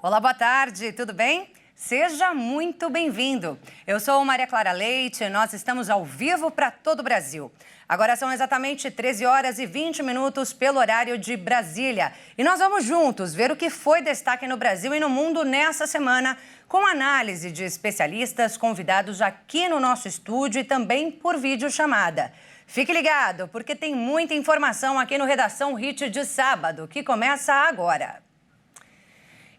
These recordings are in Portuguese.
Olá, boa tarde, tudo bem? Seja muito bem-vindo. Eu sou Maria Clara Leite e nós estamos ao vivo para todo o Brasil. Agora são exatamente 13 horas e 20 minutos pelo horário de Brasília. E nós vamos juntos ver o que foi destaque no Brasil e no mundo nessa semana, com análise de especialistas convidados aqui no nosso estúdio e também por videochamada. Fique ligado, porque tem muita informação aqui no Redação Hit de sábado, que começa agora.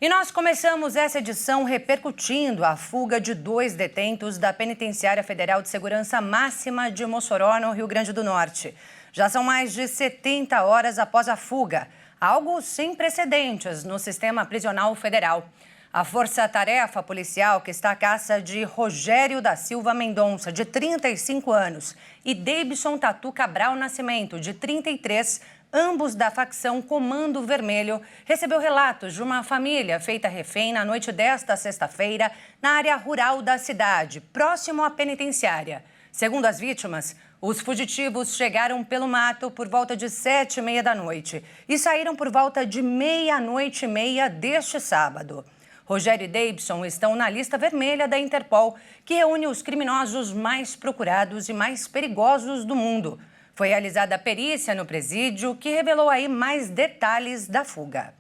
E nós começamos essa edição repercutindo a fuga de 2 detentos da Penitenciária Federal de Segurança Máxima de Mossoró, no Rio Grande do Norte. Já são mais de 70 horas após a fuga, algo sem precedentes no sistema prisional federal. A força-tarefa policial que está à caça de Rogério da Silva Mendonça, de 35 anos, e Deibson Tatu Cabral Nascimento, de 33, ambos da facção Comando Vermelho, recebeu relatos de uma família feita refém na noite desta sexta-feira na área rural da cidade, próximo à penitenciária. Segundo as vítimas, os fugitivos chegaram pelo mato por volta de 7h30 da noite e saíram por volta de 00:30 deste sábado. Rogério e Deibson estão na lista vermelha da Interpol, que reúne os criminosos mais procurados e mais perigosos do mundo. Foi realizada a perícia no presídio, que revelou aí mais detalhes da fuga.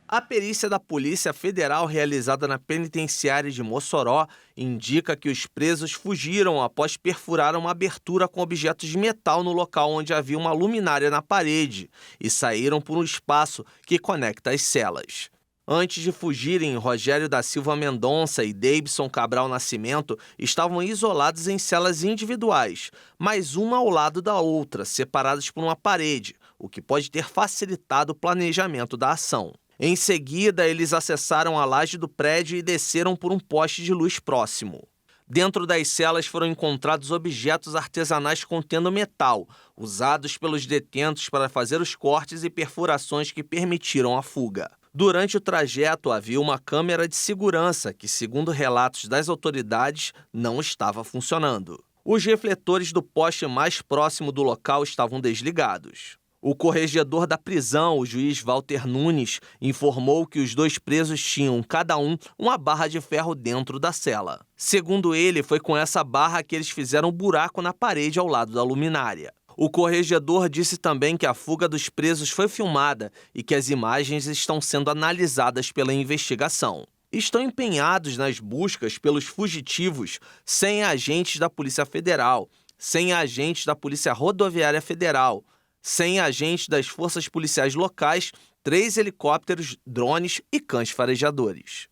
A perícia da Polícia Federal realizada na penitenciária de Mossoró indica que os presos fugiram após perfurar uma abertura com objetos de metal no local onde havia uma luminária na parede e saíram por um espaço que conecta as celas. Antes de fugirem, Rogério da Silva Mendonça e Deibson Cabral Nascimento estavam isolados em celas individuais, mas uma ao lado da outra, separadas por uma parede, o que pode ter facilitado o planejamento da ação. Em seguida, eles acessaram a laje do prédio e desceram por um poste de luz próximo. Dentro das celas foram encontrados objetos artesanais contendo metal, usados pelos detentos para fazer os cortes e perfurações que permitiram a fuga. Durante o trajeto, havia uma câmera de segurança que, segundo relatos das autoridades, não estava funcionando. Os refletores do poste mais próximo do local estavam desligados. O corregedor da prisão, o juiz Walter Nunes, informou que os 2 presos tinham, cada um, uma barra de ferro dentro da cela. Segundo ele, foi com essa barra que eles fizeram um buraco na parede ao lado da luminária. O corregedor disse também que a fuga dos presos foi filmada e que as imagens estão sendo analisadas pela investigação. Estão empenhados nas buscas pelos fugitivos 100 agentes da Polícia Federal, 100 agentes da Polícia Rodoviária Federal, 100 agentes das forças policiais locais, 3 helicópteros, drones e cães farejadores.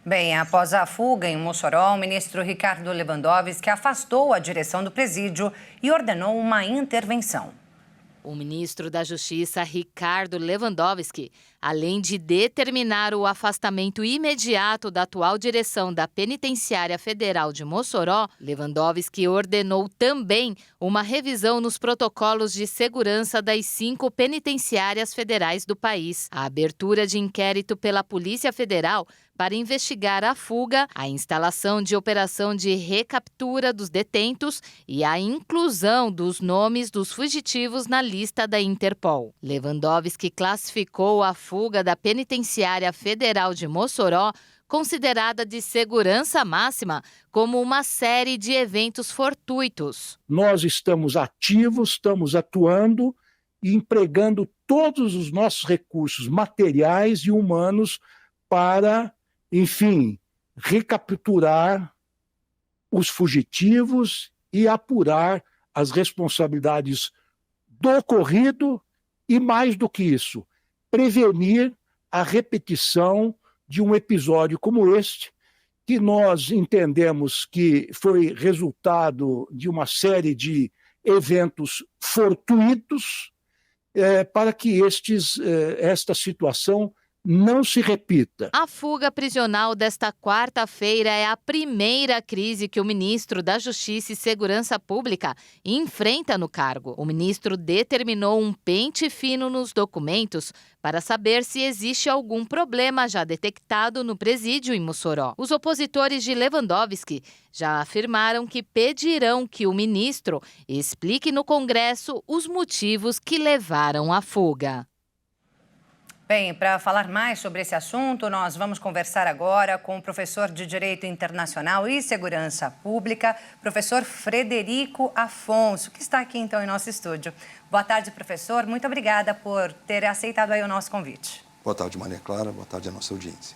Bem, após a fuga em Mossoró, o ministro Ricardo Lewandowski afastou a direção do presídio e ordenou uma intervenção. O ministro da Justiça, Ricardo Lewandowski, além de determinar o afastamento imediato da atual direção da Penitenciária Federal de Mossoró, Lewandowski ordenou também uma revisão nos protocolos de segurança das 5 penitenciárias federais do país, a abertura de inquérito pela Polícia Federal para investigar a fuga, a instalação de operação de recaptura dos detentos e a inclusão dos nomes dos fugitivos na lista da Interpol. Lewandowski classificou a fuga da Penitenciária Federal de Mossoró, considerada de segurança máxima, como uma série de eventos fortuitos. Nós estamos ativos, estamos atuando e empregando todos os nossos recursos materiais e humanos para, enfim, recapturar os fugitivos e apurar as responsabilidades do ocorrido e, mais do que isso, prevenir a repetição de um episódio como este, que nós entendemos que foi resultado de uma série de eventos fortuitos, para que esta situação não se repita. A fuga prisional desta quarta-feira é a primeira crise que o ministro da Justiça e Segurança Pública enfrenta no cargo. O ministro determinou um pente fino nos documentos para saber se existe algum problema já detectado no presídio em Mossoró. Os opositores de Lewandowski já afirmaram que pedirão que o ministro explique no Congresso os motivos que levaram à fuga. Bem, para falar mais sobre esse assunto, nós vamos conversar agora com o professor de Direito Internacional e Segurança Pública, professor Frederico Afonso, que está aqui então em nosso estúdio. Boa tarde, professor. Muito obrigada por ter aceitado aí o nosso convite. Boa tarde, Maria Clara. Boa tarde à nossa audiência.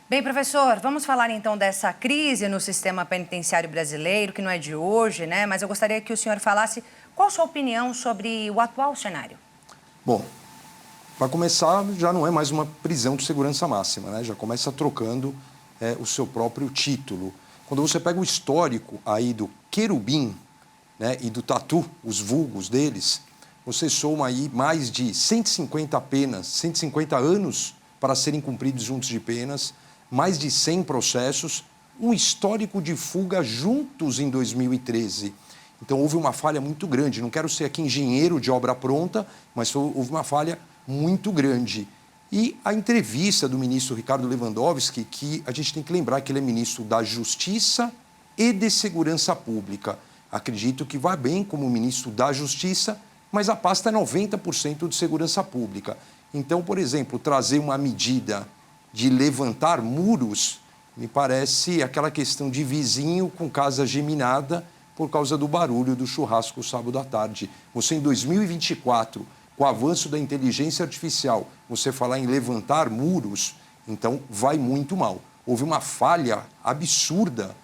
Bem, professor, vamos falar então dessa crise no sistema penitenciário brasileiro, que não é de hoje, né? Mas eu gostaria que o senhor falasse qual a sua opinião sobre o atual cenário. Bom, para começar, já não é mais uma prisão de segurança máxima, né? Já começa trocando o seu próprio título. Quando você pega o histórico aí do querubim, né, e do tatu, os vulgos deles, você soma aí mais de 150 penas, 150 anos para serem cumpridos juntos de penas, mais de 100 processos, um histórico de fuga juntos em 2013. Então houve uma falha muito grande. Não quero ser aqui engenheiro de obra pronta, mas houve uma falha muito grande. E a entrevista do ministro Ricardo Lewandowski, que a gente tem que lembrar que ele é ministro da Justiça e de Segurança Pública. Acredito que vai bem como ministro da Justiça, mas a pasta é 90% de Segurança Pública. Então, por exemplo, trazer uma medida de levantar muros me parece aquela questão de vizinho com casa geminada por causa do barulho do churrasco sábado à tarde. Você, em 2024... com o avanço da inteligência artificial, você falar em levantar muros, então vai muito mal. Houve uma falha absurda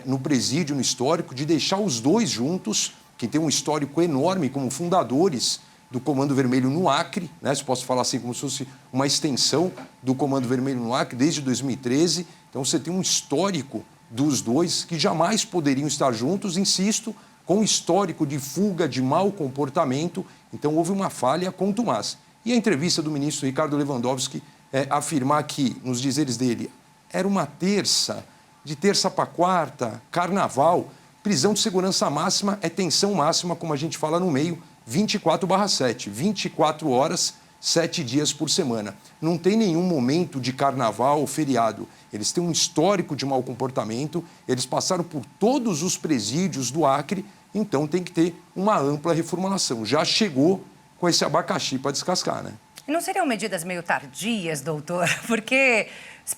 no presídio, no histórico, de deixar os dois juntos, que tem um histórico enorme como fundadores do Comando Vermelho no Acre, né? Se posso falar assim, como se fosse uma extensão do Comando Vermelho no Acre, desde 2013. Então você tem um histórico dos dois que jamais poderiam estar juntos, insisto, com histórico de fuga, de mau comportamento. Então, houve uma falha contumaz. E a entrevista do ministro Ricardo Lewandowski afirmar que, nos dizeres dele, era uma terça, de terça para quarta, carnaval, prisão de segurança máxima é tensão máxima, como a gente fala no meio, 24/7, 24 horas, 7 dias por semana. Não tem nenhum momento de carnaval ou feriado. Eles têm um histórico de mau comportamento, eles passaram por todos os presídios do Acre, então tem que ter uma ampla reformulação. Já chegou com esse abacaxi para descascar, né? E não seriam medidas meio tardias, doutor? Porque,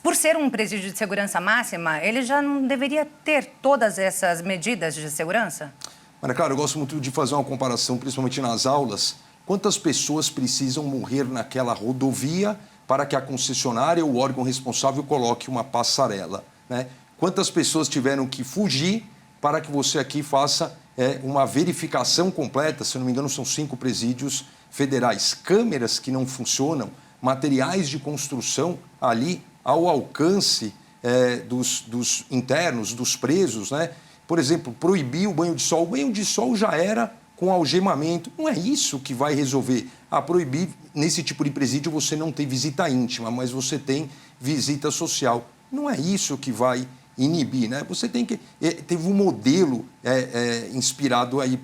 por ser um presídio de segurança máxima, ele já não deveria ter todas essas medidas de segurança? Mas, claro, eu gosto muito de fazer uma comparação, principalmente nas aulas. Quantas pessoas precisam morrer naquela rodovia para que a concessionária ou o órgão responsável coloque uma passarela, né? Quantas pessoas tiveram que fugir para que você aqui faça uma verificação completa? Se não me engano, são 5 presídios federais. Câmeras que não funcionam, materiais de construção ali ao alcance dos internos, dos presos, né? Por exemplo, proibir o banho de sol. O banho de sol já era com algemamento. Não é isso que vai resolver. Proibir, nesse tipo de presídio, você não tem visita íntima, mas você tem visita social. Não é isso que vai inibir, né? Você tem que... teve um modelo inspirado aí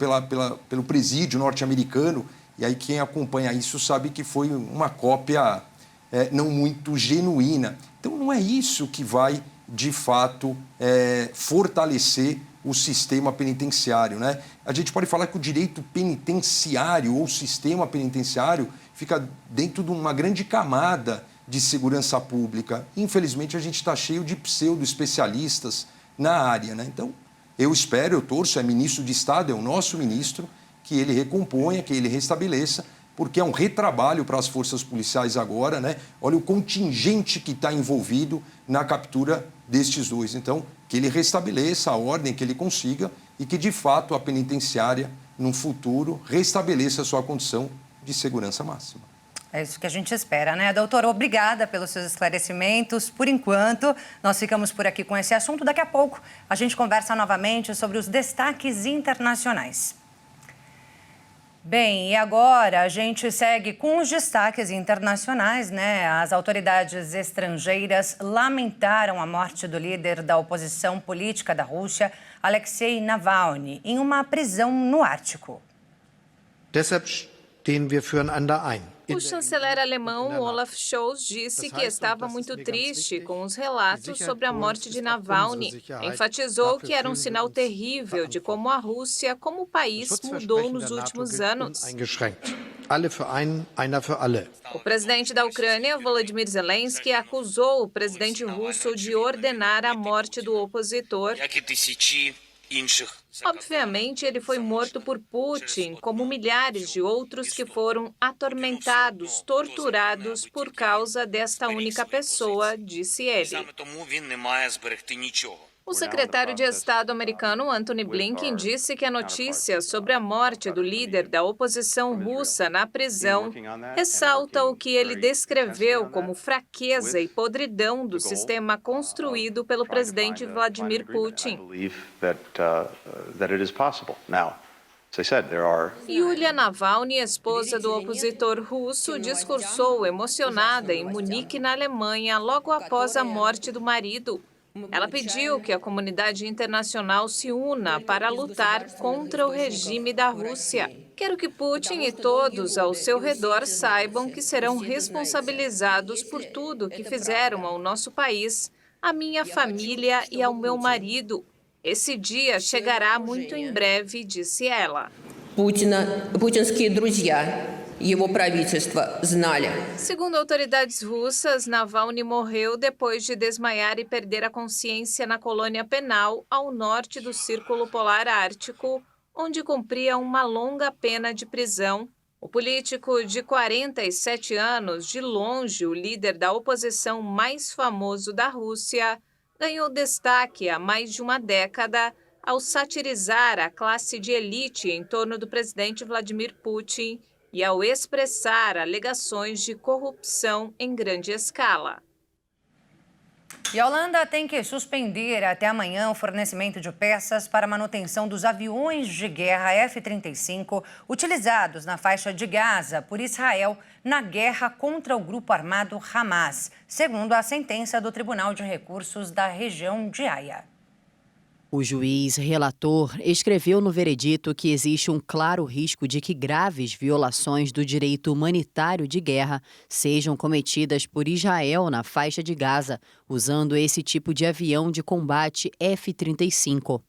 pelo presídio norte-americano, e aí quem acompanha isso sabe que foi uma cópia não muito genuína. Então, não é isso que vai, de fato, fortalecer o sistema penitenciário, né? A gente pode falar que o direito penitenciário ou o sistema penitenciário fica dentro de uma grande camada de segurança pública. Infelizmente, a gente está cheio de pseudo-especialistas na área, né? Então, eu espero, eu torço, é ministro de Estado, é o nosso ministro, que ele recomponha, que ele restabeleça, porque é um retrabalho para as forças policiais agora, né? Olha o contingente que está envolvido na captura destes dois. Então, que ele restabeleça a ordem, que ele consiga e que, de fato, a penitenciária, no futuro, restabeleça a sua condição de segurança máxima. É isso que a gente espera, né? Doutor, obrigada pelos seus esclarecimentos. Por enquanto, nós ficamos por aqui com esse assunto. Daqui a pouco, a gente conversa novamente sobre os destaques internacionais. Bem, e agora a gente segue com os destaques internacionais, né? As autoridades estrangeiras lamentaram a morte do líder da oposição política da Rússia, Alexei Navalny, em uma prisão no Ártico. Deshalb stehen wir füreinander ein. O chanceler alemão Olaf Scholz disse que estava muito triste com os relatos sobre a morte de Navalny. Enfatizou que era um sinal terrível de como a Rússia, como país, mudou nos últimos anos. O presidente da Ucrânia, Volodymyr Zelensky, acusou o presidente russo de ordenar a morte do opositor. Obviamente, ele foi morto por Putin, como milhares de outros que foram atormentados, torturados por causa desta única pessoa, disse ele. O secretário de Estado americano, Antony Blinken, disse que a notícia sobre a morte do líder da oposição russa na prisão ressalta o que ele descreveu como fraqueza e podridão do sistema construído pelo presidente Vladimir Putin. Yulia Navalny, esposa do opositor russo, discursou emocionada em Munique, na Alemanha, logo após a morte do marido. Ela pediu que a comunidade internacional se una para lutar contra o regime da Rússia. Quero que Putin e todos ao seu redor saibam que serão responsabilizados por tudo que fizeram ao nosso país, à minha família e ao meu marido. Esse dia chegará muito em breve, disse ela. Путинские друзья его правительства знали. Segundo autoridades russas, Navalny morreu depois de desmaiar e perder a consciência na colônia penal ao norte do Círculo Polar Ártico, onde cumpria uma longa pena de prisão. O político de 47 anos, de longe o líder da oposição mais famoso da Rússia, ganhou destaque há mais de uma década ao satirizar a classe de elite em torno do presidente Vladimir Putin e ao expressar alegações de corrupção em grande escala. E a Holanda tem que suspender até amanhã o fornecimento de peças para a manutenção dos aviões de guerra F-35 utilizados na faixa de Gaza por Israel na guerra contra o grupo armado Hamas, segundo a sentença do Tribunal de Recursos da região de Haia. O juiz relator escreveu no veredito que existe um claro risco de que graves violações do direito humanitário de guerra sejam cometidas por Israel na faixa de Gaza, usando esse tipo de avião de combate F-35.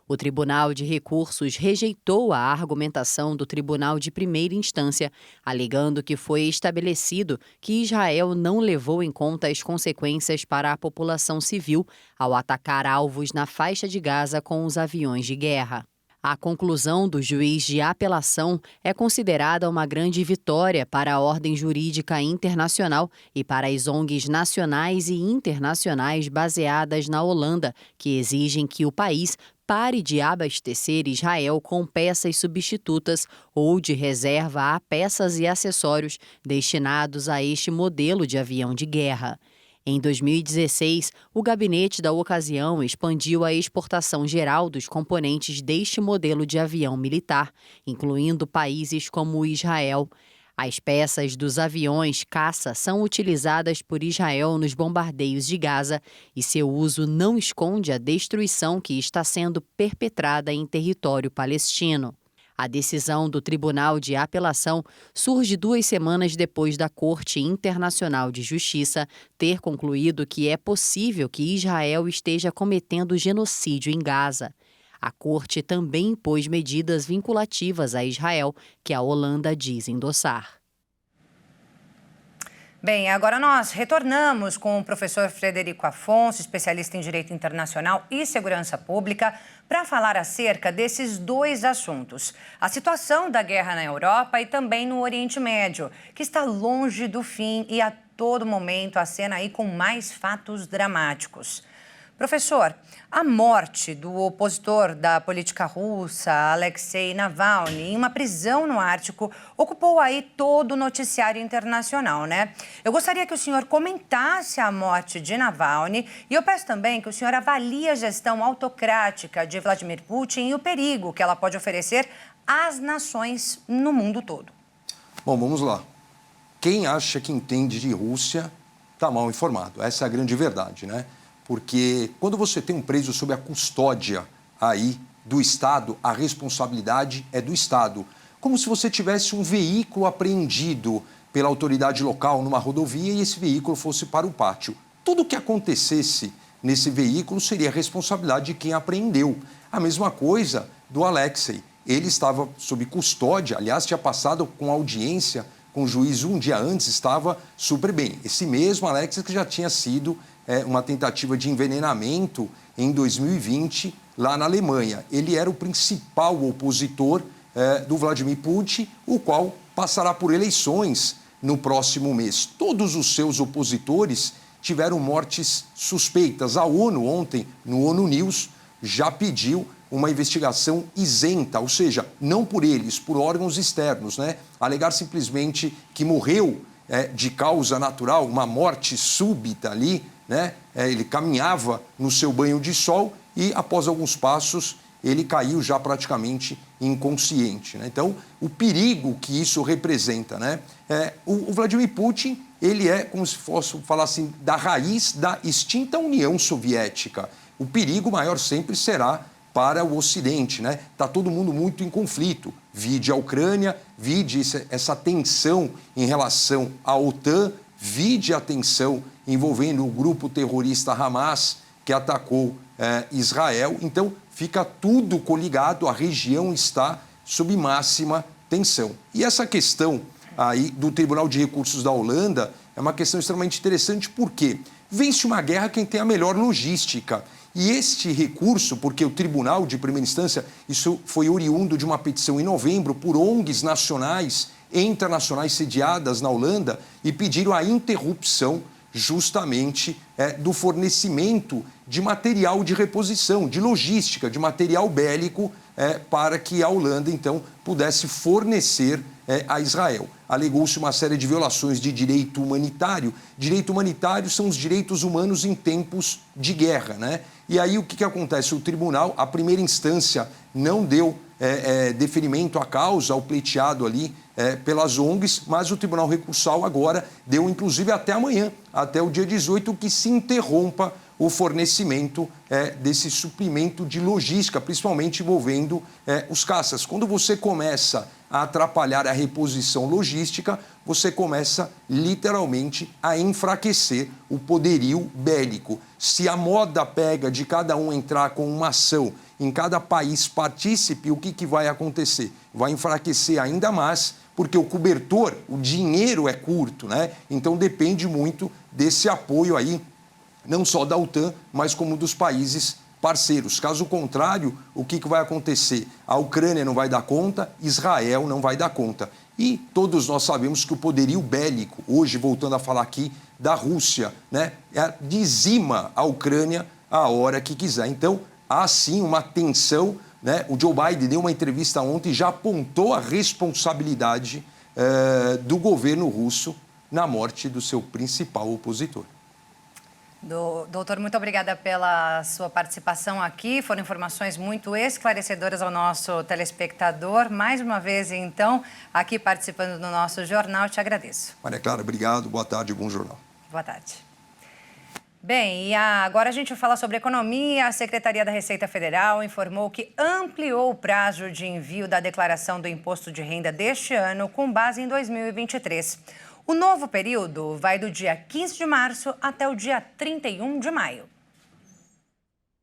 O Tribunal de Recursos rejeitou a argumentação do Tribunal de Primeira Instância, alegando que foi estabelecido que Israel não levou em conta as consequências para a população civil ao atacar alvos na faixa de Gaza com os aviões de guerra. A conclusão do juiz de apelação é considerada uma grande vitória para a ordem jurídica internacional e para as ONGs nacionais e internacionais baseadas na Holanda, que exigem que o país pare de abastecer Israel com peças substitutas ou de reserva a peças e acessórios destinados a este modelo de avião de guerra. Em 2016, o gabinete da ocasião expandiu a exportação geral dos componentes deste modelo de avião militar, incluindo países como Israel. As peças dos aviões caça são utilizadas por Israel nos bombardeios de Gaza e seu uso não esconde a destruição que está sendo perpetrada em território palestino. A decisão do Tribunal de Apelação surge 2 semanas depois da Corte Internacional de Justiça ter concluído que é possível que Israel esteja cometendo genocídio em Gaza. A Corte também impôs medidas vinculativas a Israel, que a Holanda diz endossar. Bem, agora nós retornamos com o professor Frederico Afonso, especialista em Direito Internacional e Segurança Pública, para falar acerca desses 2 assuntos. A situação da guerra na Europa e também no Oriente Médio, que está longe do fim e a todo momento acena aí com mais fatos dramáticos. Professor, a morte do opositor da política russa, Alexei Navalny, em uma prisão no Ártico, ocupou aí todo o noticiário internacional, né? Eu gostaria que o senhor comentasse a morte de Navalny e eu peço também que o senhor avalie a gestão autocrática de Vladimir Putin e o perigo que ela pode oferecer às nações no mundo todo. Bom, vamos lá. Quem acha que entende de Rússia está mal informado. Essa é a grande verdade, né? Porque quando você tem um preso sob a custódia aí do Estado, a responsabilidade é do Estado. Como se você tivesse um veículo apreendido pela autoridade local numa rodovia e esse veículo fosse para o pátio. Tudo que acontecesse nesse veículo seria responsabilidade de quem apreendeu. A mesma coisa do Alexei. Ele estava sob custódia, aliás, tinha passado com audiência com o juiz um dia antes, estava super bem. Esse mesmo Alexei que já tinha sido uma tentativa de envenenamento em 2020, lá na Alemanha. Ele era o principal opositor do Vladimir Putin, o qual passará por eleições no próximo mês. Todos os seus opositores tiveram mortes suspeitas. A ONU ontem, no ONU News, já pediu uma investigação isenta, ou seja, não por eles, por órgãos externos, né? Alegar simplesmente que morreu de causa natural, uma morte súbita ali, né? Ele caminhava no seu banho de sol e, após alguns passos, ele caiu já praticamente inconsciente, né? Então, o perigo que isso representa, né? O Vladimir Putin, ele é, como se fosse falar assim, da raiz da extinta União Soviética. O perigo maior sempre será para o Ocidente, né? Está todo mundo muito em conflito. Vide a Ucrânia, vide essa tensão em relação à OTAN, vide a tensão envolvendo o grupo terrorista Hamas, que atacou Israel. Então, fica tudo coligado, a região está sob máxima tensão. E essa questão aí do Tribunal de Recursos da Holanda é uma questão extremamente interessante, porque vence uma guerra quem tem a melhor logística. E este recurso, porque o Tribunal de Primeira Instância, isso foi oriundo de uma petição em novembro por ONGs nacionais e internacionais sediadas na Holanda e pediram a interrupção justamente do fornecimento de material de reposição, de logística, de material bélico para que a Holanda, então, pudesse fornecer a Israel. Alegou-se uma série de violações de direito humanitário. Direito humanitário são os direitos humanos em tempos de guerra, né? E aí o que acontece? O tribunal, a primeira instância, não deu deferimento à causa, ao pleiteado ali pelas ONGs, mas o Tribunal Recursal agora deu, inclusive, até amanhã, até o dia 18, que se interrompa o fornecimento desse suprimento de logística, principalmente envolvendo os caças. Quando você começa a atrapalhar a reposição logística, você começa literalmente a enfraquecer o poderio bélico. Se a moda pega de cada um entrar com uma ação em cada país partícipe, o que vai acontecer? Vai enfraquecer ainda mais, porque o cobertor, o dinheiro é curto, né? Então depende muito desse apoio aí, não só da OTAN, mas como dos países parceiros. Caso contrário, o que vai acontecer? A Ucrânia não vai dar conta, Israel não vai dar conta. E todos nós sabemos que o poderio bélico, hoje, voltando a falar aqui, da Rússia, né, dizima a Ucrânia a hora que quiser. Então, há sim uma tensão, né? O Joe Biden deu uma entrevista ontem e já apontou a responsabilidade do governo russo na morte do seu principal opositor. Doutor, muito obrigada pela sua participação aqui. Foram informações muito esclarecedoras ao nosso telespectador. Mais uma vez, então, aqui participando do nosso jornal, te agradeço. Maria Clara, obrigado. Boa tarde, bom jornal. Boa tarde. Bem, e agora a gente vai falar sobre economia. A Secretaria da Receita Federal informou que ampliou o prazo de envio da declaração do imposto de renda deste ano com base em 2023. O novo período vai do dia 15 de março até o dia 31 de maio.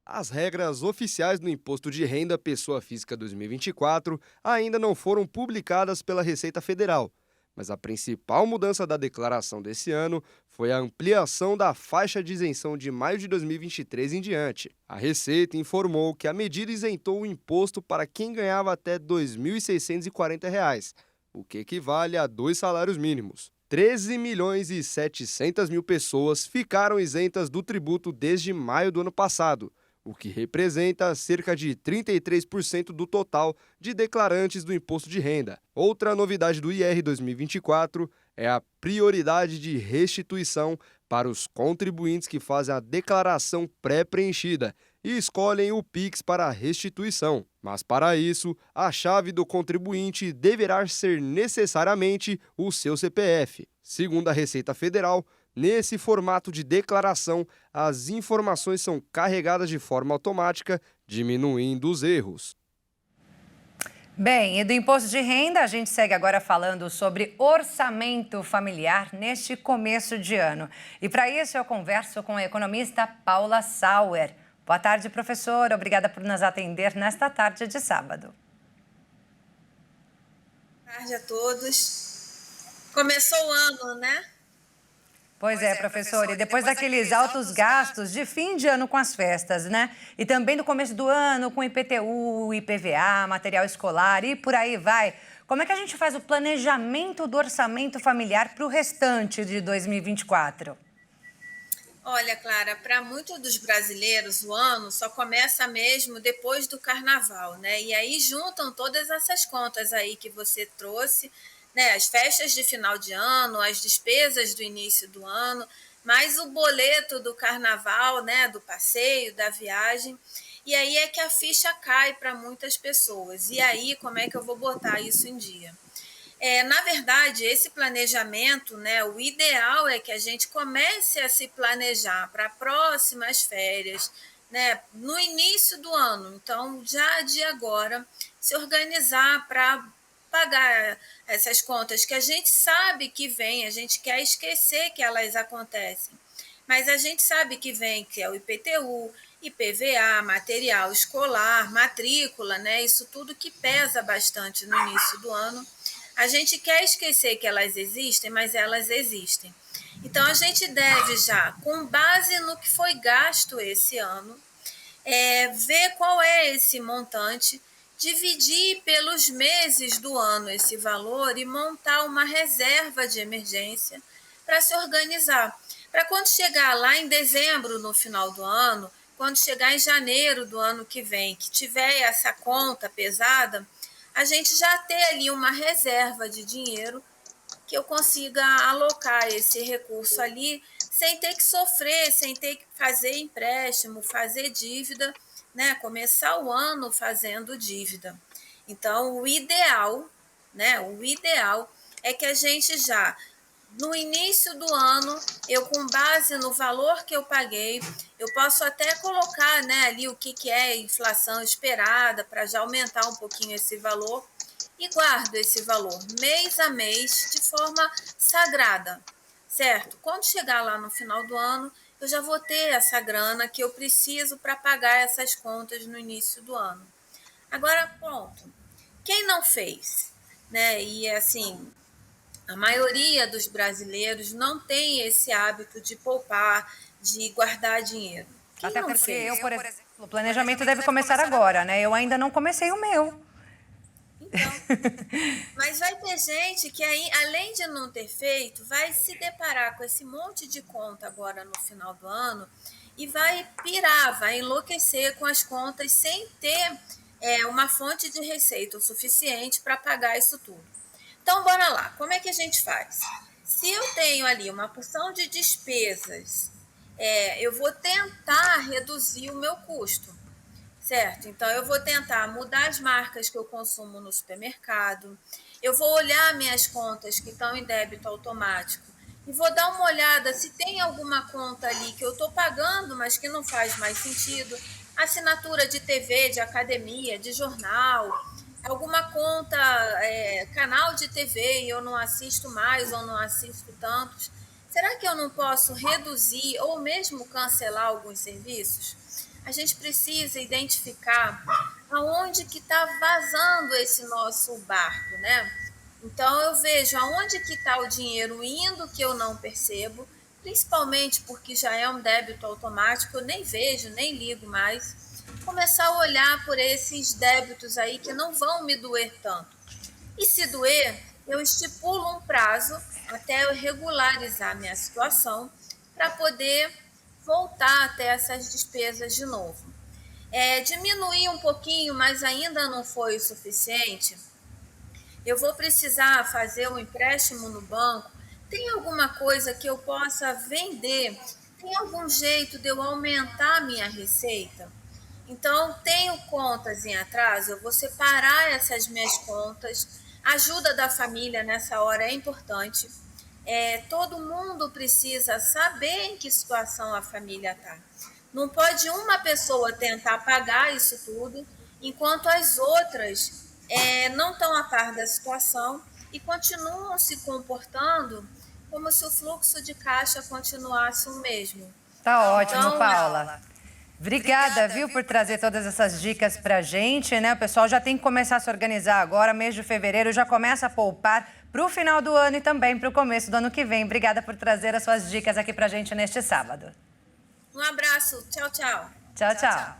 As regras oficiais do Imposto de Renda Pessoa Física 2024 ainda não foram publicadas pela Receita Federal, mas a principal mudança da declaração desse ano foi a ampliação da faixa de isenção de maio de 2023 em diante. A Receita informou que a medida isentou o imposto para quem ganhava até R$ 2.640, o que equivale a 2 salários mínimos. 13.700.000 pessoas ficaram isentas do tributo desde maio do ano passado, o que representa cerca de 33% do total de declarantes do imposto de renda. Outra novidade do IR 2024 é a prioridade de restituição para os contribuintes que fazem a declaração pré-preenchida e escolhem o Pix para a restituição. Mas para isso, a chave do contribuinte deverá ser necessariamente o seu CPF. Segundo a Receita Federal, nesse formato de declaração, as informações são carregadas de forma automática, diminuindo os erros. Bem, e do imposto de renda, a gente segue agora falando sobre orçamento familiar neste começo de ano. E para isso eu converso com a economista Paula Sauer. Boa tarde, professora. Obrigada por nos atender nesta tarde de sábado. Boa tarde a todos. Começou o ano, né? Pois é, professora. E depois daqueles altos gastos de fim de ano com as festas, né? E também no começo do ano com IPTU, IPVA, material escolar e por aí vai. Como é que a gente faz o planejamento do orçamento familiar para o restante de 2024? Olha, Clara, para muitos dos brasileiros, o ano só começa mesmo depois do carnaval, né? E aí juntam todas essas contas aí que você trouxe, né? As festas de final de ano, as despesas do início do ano, mais o boleto do carnaval, né? Do passeio, da viagem. E aí é que a ficha cai para muitas pessoas. E aí, como é que eu vou botar isso em dia? Na verdade, esse planejamento, né, o ideal é que a gente comece a se planejar para próximas férias, né, no início do ano. Então, já de agora, se organizar para pagar essas contas que a gente sabe que vem, a gente quer esquecer que elas acontecem. Mas a gente sabe que vem, que é o IPTU, IPVA, material escolar, matrícula, né, isso tudo que pesa bastante no início do ano. A gente quer esquecer que elas existem, mas elas existem. Então, a gente deve já, com base no que foi gasto esse ano, ver qual é esse montante, dividir pelos meses do ano esse valor e montar uma reserva de emergência para se organizar. Para quando chegar lá em dezembro, no final do ano, quando chegar em janeiro do ano que vem, que tiver essa conta pesada, a gente já ter ali uma reserva de dinheiro que eu consiga alocar esse recurso ali sem ter que sofrer, sem ter que fazer empréstimo, fazer dívida, né? Começar o ano fazendo dívida. Então, o ideal, né? O ideal é que a gente já, no início do ano, eu com base no valor que eu paguei, eu posso até colocar, né, ali o que é a inflação esperada para já aumentar um pouquinho esse valor e guardo esse valor mês a mês de forma sagrada, certo? Quando chegar lá no final do ano, eu já vou ter essa grana que eu preciso para pagar essas contas no início do ano. Agora, pronto. Quem não fez, né? E assim, a maioria dos brasileiros não tem esse hábito de poupar, de guardar dinheiro. Quem Até não porque fez? eu, por exemplo, o planejamento deve começar agora, né? Eu ainda não comecei o meu. Então, mas vai ter gente que aí, além de não ter feito, vai se deparar com esse monte de conta agora no final do ano e vai pirar, vai enlouquecer com as contas sem ter uma fonte de receita o suficiente para pagar isso tudo. Então, bora lá. Como é que a gente faz? Se eu tenho ali uma porção de despesas, eu vou tentar reduzir o meu custo, certo? Então, eu vou tentar mudar as marcas que eu consumo no supermercado, eu vou olhar minhas contas que estão em débito automático e vou dar uma olhada se tem alguma conta ali que eu estou pagando, mas que não faz mais sentido, assinatura de TV, de academia, de jornal, alguma conta, canal de TV e eu não assisto mais ou não assisto tantos. Será que eu não posso reduzir ou mesmo cancelar alguns serviços? A gente precisa identificar aonde que está vazando esse nosso barco, né? Então, eu vejo aonde que está o dinheiro indo que eu não percebo, principalmente porque já é um débito automático, eu nem vejo, nem ligo mais. Começar a olhar por esses débitos aí que não vão me doer tanto. E se doer, eu estipulo um prazo até eu regularizar minha situação para poder voltar até essas despesas de novo. Diminuir um pouquinho, mas ainda não foi o suficiente. Eu vou precisar fazer um empréstimo no banco. Tem alguma coisa que eu possa vender? Tem algum jeito de eu aumentar a minha receita? Então, tenho contas em atraso, eu vou separar essas minhas contas. A ajuda da família nessa hora é importante. Todo mundo precisa saber em que situação a família está. Não pode uma pessoa tentar pagar isso tudo, enquanto as outras não estão a par da situação e continuam se comportando como se o fluxo de caixa continuasse o mesmo. Tá ótimo, Paula. Obrigada, viu, por trazer todas essas dicas pra gente, né? O pessoal já tem que começar a se organizar agora, mês de fevereiro, já começa a poupar pro final do ano e também pro começo do ano que vem. Obrigada por trazer as suas dicas aqui pra gente neste sábado. Um abraço, tchau, tchau. Tchau, tchau.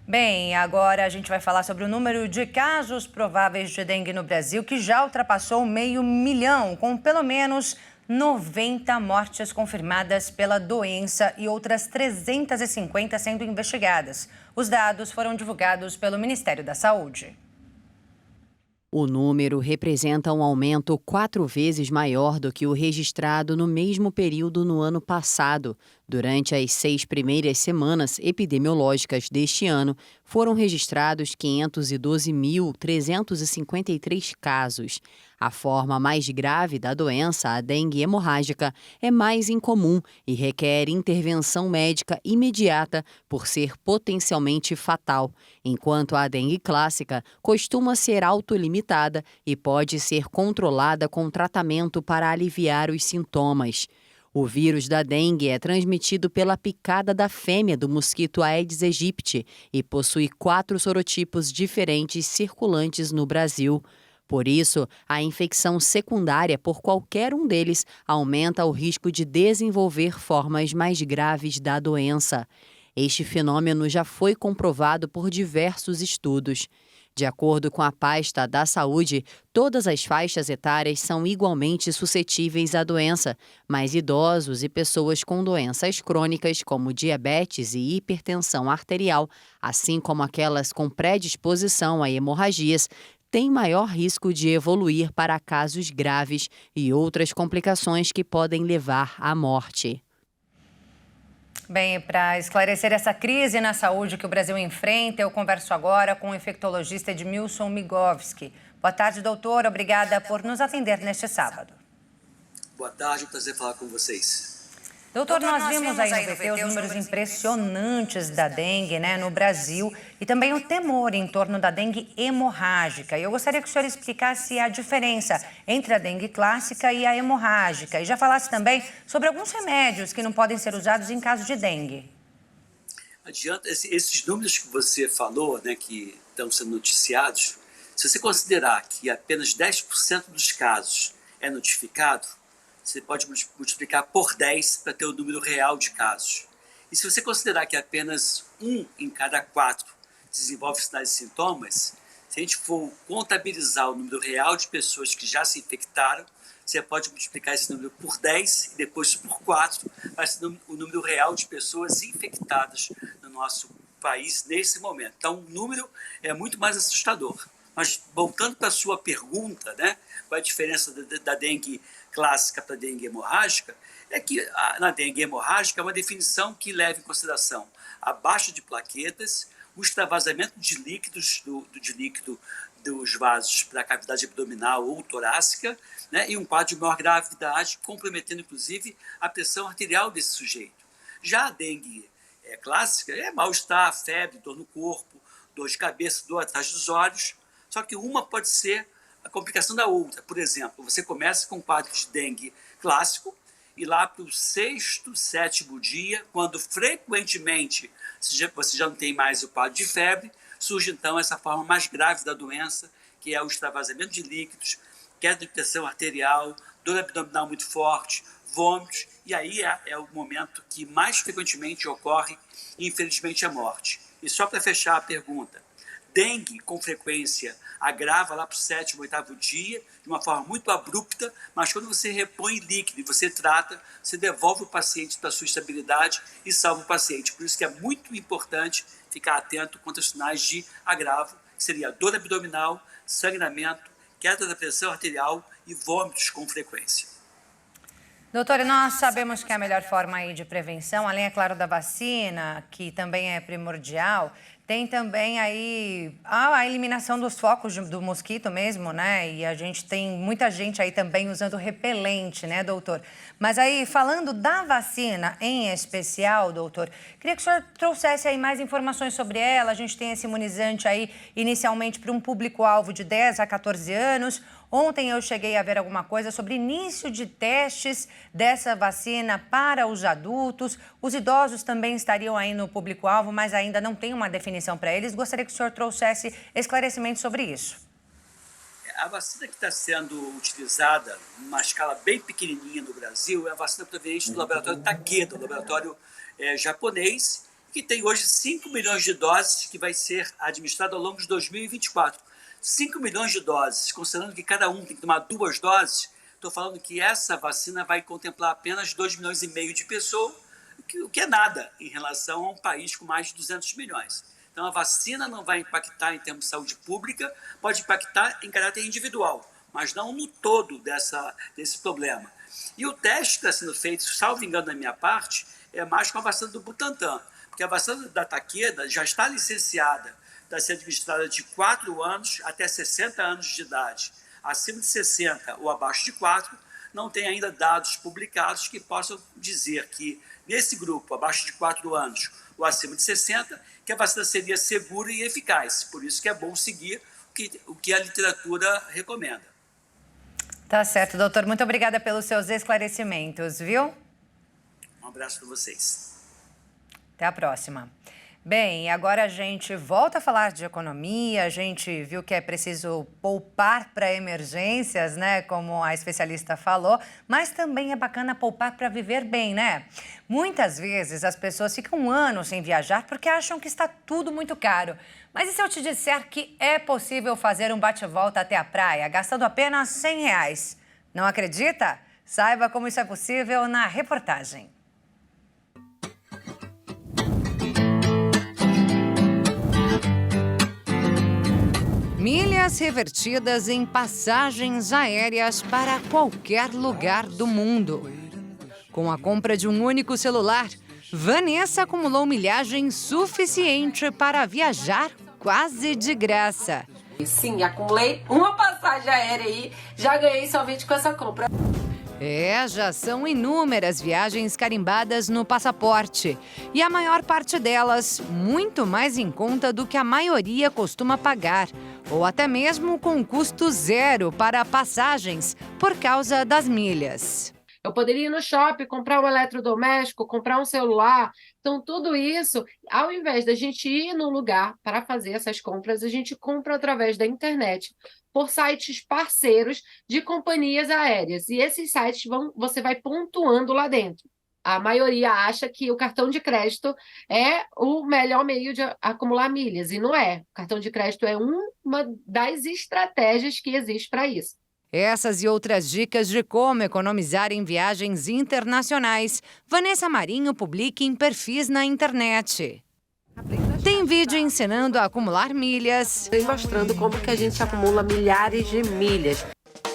Bem, agora a gente vai falar sobre o número de casos prováveis de dengue no Brasil, que já ultrapassou 500 mil, com pelo menos 90 mortes confirmadas pela doença e outras 350 sendo investigadas. Os dados foram divulgados pelo Ministério da Saúde. O número representa um aumento 4 vezes maior do que o registrado no mesmo período no ano passado. Durante as 6 primeiras semanas epidemiológicas deste ano, foram registrados 512.353 casos. A forma mais grave da doença, a dengue hemorrágica, é mais incomum e requer intervenção médica imediata por ser potencialmente fatal, enquanto a dengue clássica costuma ser autolimitada e pode ser controlada com tratamento para aliviar os sintomas. O vírus da dengue é transmitido pela picada da fêmea do mosquito Aedes aegypti e possui 4 sorotipos diferentes circulantes no Brasil. Por isso, a infecção secundária por qualquer um deles aumenta o risco de desenvolver formas mais graves da doença. Este fenômeno já foi comprovado por diversos estudos. De acordo com a pasta da saúde, todas as faixas etárias são igualmente suscetíveis à doença, mas idosos e pessoas com doenças crônicas como diabetes e hipertensão arterial, assim como aquelas com predisposição a hemorragias, têm maior risco de evoluir para casos graves e outras complicações que podem levar à morte. Bem, para esclarecer essa crise na saúde que o Brasil enfrenta, eu converso agora com o infectologista Edmilson Migovski. Boa tarde, doutor. Obrigada por nos atender neste sábado. Boa tarde, um prazer falar com vocês. Doutor, nós vimos aí no VT os números impressionantes da dengue, né, no Brasil e também o temor em torno da dengue hemorrágica. E eu gostaria que o senhor explicasse a diferença entre a dengue clássica e a hemorrágica e já falasse também sobre alguns remédios que não podem ser usados em caso de dengue. Adianta, esses números que você falou, né, que estão sendo noticiados, se você considerar que apenas 10% dos casos é notificado, você pode multiplicar por 10 para ter o número real de casos. E se você considerar que apenas 1 em cada 4 desenvolve sinais e sintomas, se a gente for contabilizar o número real de pessoas que já se infectaram, você pode multiplicar esse número por 10 e depois por 4, vai ser o número real de pessoas infectadas no nosso país nesse momento. Então, o número é muito mais assustador. Mas, voltando para a sua pergunta, né, qual é a diferença da dengue clássica para a dengue hemorrágica, é que na dengue hemorrágica é uma definição que leva em consideração a baixa de plaquetas, o extravasamento de líquidos dos vasos para a cavidade abdominal ou torácica, né, e um quadro de maior gravidade, comprometendo inclusive a pressão arterial desse sujeito. Já a dengue clássica é mal-estar, febre, dor no corpo, dor de cabeça, dor atrás dos olhos, só que uma pode ser a complicação da outra. Por exemplo, você começa com um quadro de dengue clássico e lá para o 6º, 7º dia, quando frequentemente você já não tem mais o quadro de febre, surge então essa forma mais grave da doença, que é o extravasamento de líquidos, queda de pressão arterial, dor abdominal muito forte, vômitos, e aí é o momento que mais frequentemente ocorre, infelizmente, a morte. E só para fechar a pergunta, dengue, com frequência, agrava lá para o 7º, 8º dia, de uma forma muito abrupta, mas quando você repõe líquido e você trata, você devolve o paciente para a sua estabilidade e salva o paciente. Por isso que é muito importante ficar atento quanto aos sinais de agravo, que seria dor abdominal, sangramento, queda da pressão arterial e vômitos com frequência. Doutora, nós sabemos que a melhor forma aí de prevenção, além, é claro, da vacina, que também é primordial, Tem também aí a eliminação dos focos do mosquito mesmo, né? E a gente tem muita gente aí também usando repelente, né, doutor? Mas aí, falando da vacina em especial, doutor, queria que o senhor trouxesse aí mais informações sobre ela. A gente tem esse imunizante aí inicialmente para um público-alvo de 10 a 14 anos. Ontem eu cheguei a ver alguma coisa sobre início de testes dessa vacina para os adultos. Os idosos também estariam aí no público-alvo, mas ainda não tem uma definição para eles. Gostaria que o senhor trouxesse esclarecimentos sobre isso. A vacina que está sendo utilizada numa escala bem pequenininha no Brasil é a vacina proveniente do laboratório Takeda, laboratório japonês, que tem hoje 5 milhões de doses que vai ser administrada ao longo de 2024. 5 milhões de doses, considerando que cada um tem que tomar 2 doses, estou falando que essa vacina vai contemplar apenas 2,5 milhões de pessoas, o que é nada em relação a um país com mais de 200 milhões. Então, a vacina não vai impactar em termos de saúde pública, pode impactar em caráter individual, mas não no todo desse problema. E o teste que está sendo feito, salvo engano da minha parte, é mais com a vacina do Butantan, porque a vacina da Takeda já está licenciada para ser administrada de 4 anos até 60 anos de idade. Acima de 60 ou abaixo de 4, não tem ainda dados publicados que possam dizer que, nesse grupo, abaixo de 4 anos ou acima de 60, que a vacina seria segura e eficaz. Por isso que é bom seguir o que a literatura recomenda. Tá certo, doutor. Muito obrigada pelos seus esclarecimentos, viu? Um abraço para vocês. Até a próxima. Bem, agora a gente volta a falar de economia. A gente viu que é preciso poupar para emergências, né? Como a especialista falou, mas também é bacana poupar para viver bem, né? Muitas vezes as pessoas ficam um ano sem viajar porque acham que está tudo muito caro. Mas e se eu te disser que é possível fazer um bate-volta até a praia gastando apenas R$100? Não acredita? Saiba como isso é possível na reportagem. Milhas revertidas em passagens aéreas para qualquer lugar do mundo. Com a compra de um único celular, Vanessa acumulou milhagem suficiente para viajar quase de graça. Sim, acumulei uma passagem aérea aí, já ganhei somente com essa compra. Já são inúmeras viagens carimbadas no passaporte. E a maior parte delas muito mais em conta do que a maioria costuma pagar. Ou até mesmo com custo zero para passagens por causa das milhas. Eu poderia ir no shopping, comprar um eletrodoméstico, comprar um celular. Então, tudo isso, ao invés da gente ir no lugar para fazer essas compras, a gente compra através da internet, por sites parceiros de companhias aéreas. E esses sites você vai pontuando lá dentro. A maioria acha que o cartão de crédito é o melhor meio de acumular milhas, e não é. O cartão de crédito é uma das estratégias que existe para isso. Essas e outras dicas de como economizar em viagens internacionais, Vanessa Marinho publica em perfis na internet. Tem vídeo ensinando a acumular milhas. Mostrando como que a gente acumula milhares de milhas.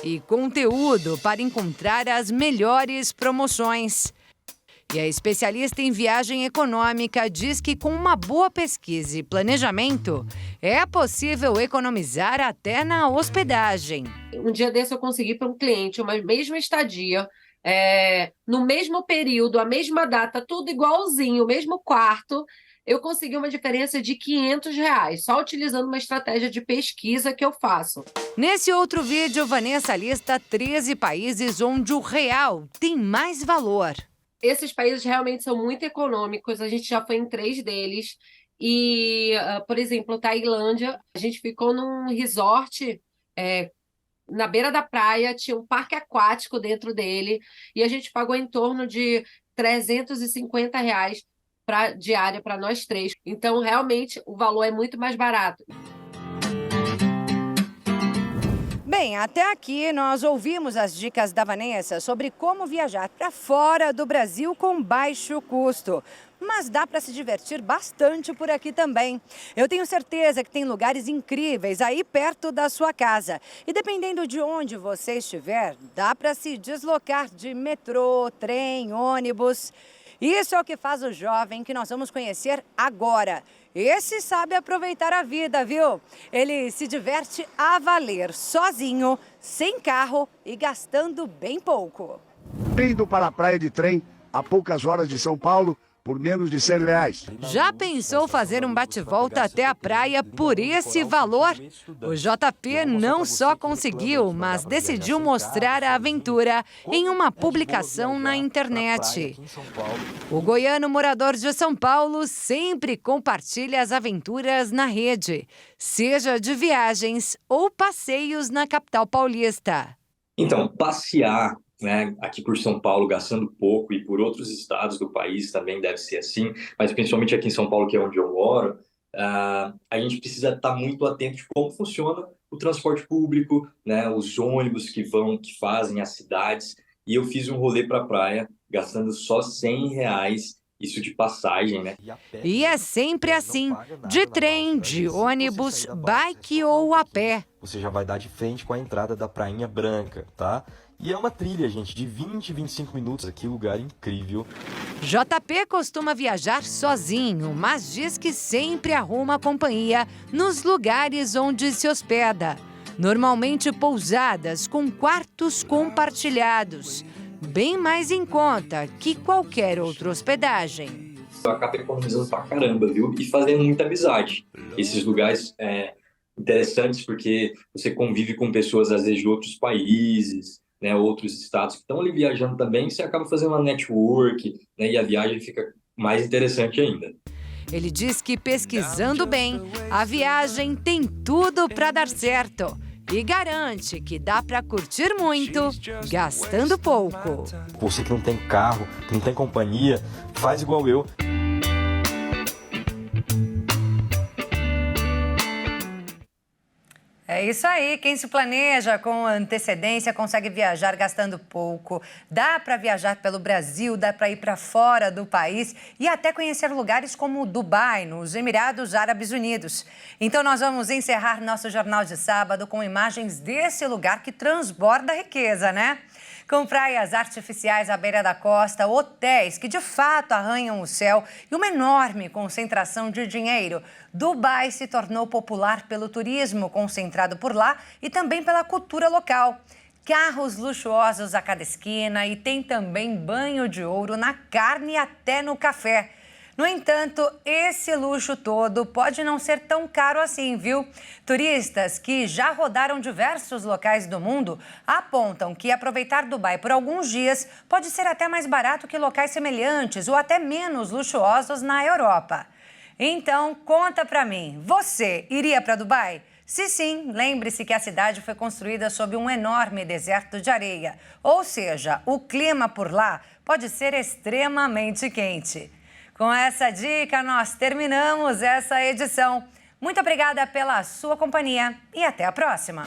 E conteúdo para encontrar as melhores promoções. E a especialista em viagem econômica diz que com uma boa pesquisa e planejamento, é possível economizar até na hospedagem. Um dia desse eu consegui para um cliente uma mesma estadia, no mesmo período, a mesma data, tudo igualzinho, o mesmo quarto. Eu consegui uma diferença de R$500, só utilizando uma estratégia de pesquisa que eu faço. Nesse outro vídeo, Vanessa lista 13 países onde o real tem mais valor. Esses países realmente são muito econômicos, a gente já foi em 3 deles. E, por exemplo, Tailândia, a gente ficou num resort na beira da praia, tinha um parque aquático dentro dele, e a gente pagou em torno de R$350 diária para nós 3. Então, realmente, o valor é muito mais barato. Bem, até aqui nós ouvimos as dicas da Vanessa sobre como viajar para fora do Brasil com baixo custo. Mas dá para se divertir bastante por aqui também. Eu tenho certeza que tem lugares incríveis aí perto da sua casa. E dependendo de onde você estiver, dá para se deslocar de metrô, trem, ônibus. Isso é o que faz o jovem que nós vamos conhecer agora. esse sabe aproveitar a vida, viu? Ele se diverte a valer, sozinho, sem carro e gastando bem pouco. Indo para a praia de trem, a poucas horas de São Paulo, por menos de R$100. Já pensou fazer um bate-volta até a praia por esse valor? O JP não só conseguiu, mas decidiu mostrar a aventura em uma publicação na internet. O goiano morador de São Paulo sempre compartilha as aventuras na rede, seja de viagens ou passeios na capital paulista. Então, passear, né, aqui por São Paulo, gastando pouco, e por outros estados do país também deve ser assim, mas principalmente aqui em São Paulo, que é onde eu moro, a gente precisa estar muito atento de como funciona o transporte público, né, os ônibus que fazem as cidades, e eu fiz um rolê para a praia, gastando só R$100, isso de passagem, né? E é sempre assim, de trem, de ônibus, bike ou a pé. Você já vai dar de frente com a entrada da Prainha Branca, tá? E é uma trilha, gente, de 20, 25 minutos aqui, lugar incrível. JP costuma viajar sozinho, mas diz que sempre arruma companhia nos lugares onde se hospeda. Normalmente pousadas com quartos compartilhados, bem mais em conta que qualquer outra hospedagem. Eu acabo economizando pra caramba, viu? E fazendo muita amizade. Esses lugares interessantes porque você convive com pessoas, às vezes, de outros países, né, outros estados que estão ali viajando também, você acaba fazendo uma network, né, e a viagem fica mais interessante ainda. Ele diz que pesquisando bem, a viagem tem tudo para dar certo e garante que dá para curtir muito, gastando pouco. Você que não tem carro, que não tem companhia, faz igual eu. É isso aí, quem se planeja com antecedência consegue viajar gastando pouco. Dá para viajar pelo Brasil, dá para ir para fora do país e até conhecer lugares como Dubai, nos Emirados Árabes Unidos. Então nós vamos encerrar nosso Jornal de Sábado com imagens desse lugar que transborda riqueza, né? Com praias artificiais à beira da costa, hotéis que de fato arranham o céu e uma enorme concentração de dinheiro, Dubai se tornou popular pelo turismo concentrado por lá e também pela cultura local. Carros luxuosos a cada esquina e tem também banho de ouro na carne e até no café. No entanto, esse luxo todo pode não ser tão caro assim, viu? Turistas que já rodaram diversos locais do mundo apontam que aproveitar Dubai por alguns dias pode ser até mais barato que locais semelhantes ou até menos luxuosos na Europa. Então, conta pra mim, você iria para Dubai? Se sim, lembre-se que a cidade foi construída sob um enorme deserto de areia. Ou seja, o clima por lá pode ser extremamente quente. Com essa dica, nós terminamos essa edição. Muito obrigada pela sua companhia e até a próxima!